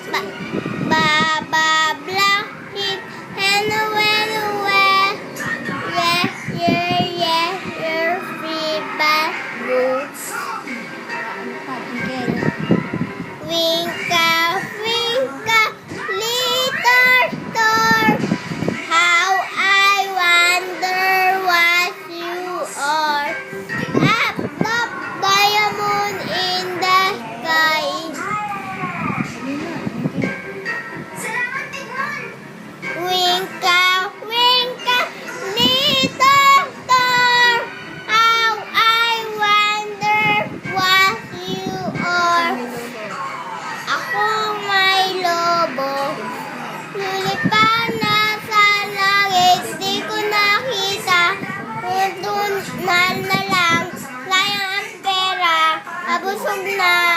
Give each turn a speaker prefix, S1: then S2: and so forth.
S1: Baba black sheep, hello, hello, well, your free bad boots. Winka, winka, little star, how I wonder what you are. Up, up, diamond in the sky. Winka, winka, little star, how I wonder what you are. Ako may lobo, lulipan na sa langit, di ko nakita. Tunal na lang, sayang ang pera, abusog na